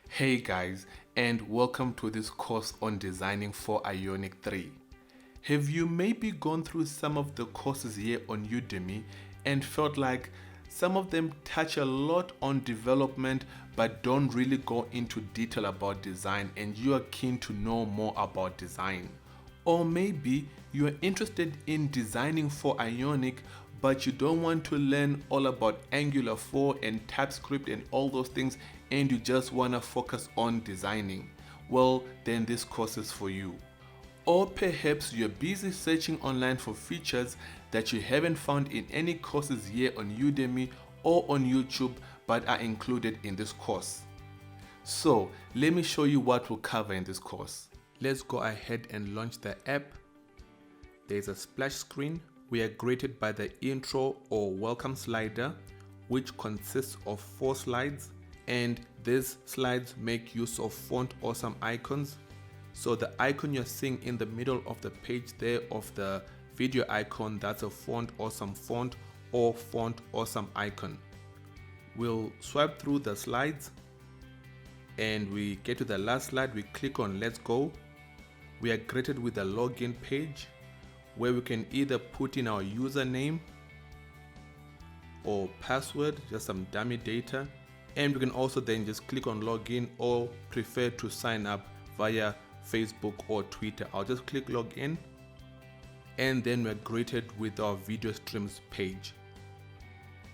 Hey guys, and welcome to this course on designing for Ionic 3. Have you maybe gone through some of the courses here on Udemy and felt like some of them touch a lot on development but don't really go into detail about design, and you are keen to know more about design? Or maybe you are interested in designing for Ionic but you don't want to learn all about Angular 4 and TypeScript and all those things, and you just want to focus on designing. Well, then this course is for you. Or perhaps you're busy searching online for features that you haven't found in any courses here on Udemy or on YouTube but are included in this course. So let me show you what we'll cover in this course. Let's go ahead and launch the app. There's a splash screen. We are greeted by the intro or welcome slider, which consists of 4 slides, and these slides make use of font awesome icons. So the icon you're seeing in the middle of the page there of the video icon, that's a font awesome font or font awesome icon. We'll swipe through the slides and we get to the last slide. We click on let's go. We are greeted with a login page where we can either put in our username or password, just some dummy data, and we can also then just click on login or prefer to sign up via Facebook or Twitter. I'll just click login, and then we're greeted with our video streams page.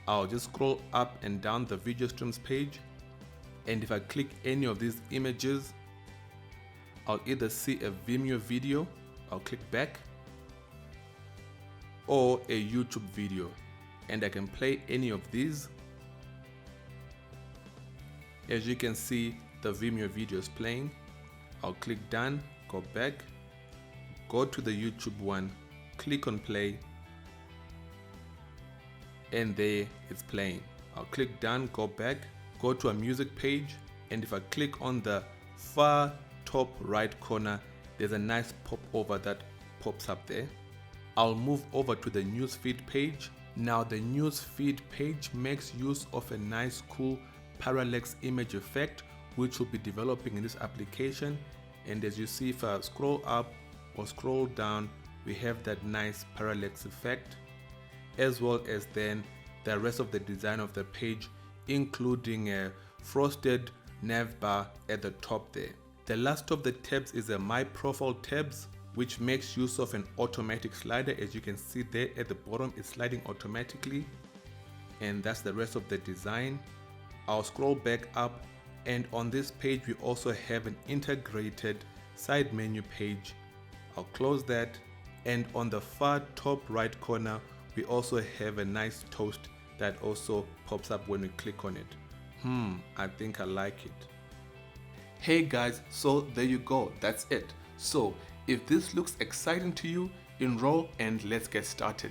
I'll just scroll up and down the video streams page, and if I click any of these images, I'll either see a Vimeo video, I'll click back, or a YouTube video, and I can play any of these. As you can see, the Vimeo video is playing. I'll click done, go back, go to the YouTube one, click on play, and there it's playing. I'll click done, go back, go to a music page, and if I click on the far top right corner, there's a nice pop over that pops up there. I'll move over to the newsfeed page. Now the newsfeed page makes use of a nice cool parallax image effect which will be developing in this application, and as you see, if I scroll up or scroll down, we have that nice parallax effect, as well as then the rest of the design of the page, including a frosted nav bar at the top there. The last of the tabs is a My Profile tabs, which makes use of an automatic slider. As you can see there at the bottom, it's sliding automatically, and that's the rest of the design. I'll scroll back up, and on this page we also have an integrated side menu page. I'll close that, and on the far top right corner we also have a nice toast that also pops up when we click on it. I think I like it. Hey guys, so there you go, that's it. So if this looks exciting to you, enroll and let's get started.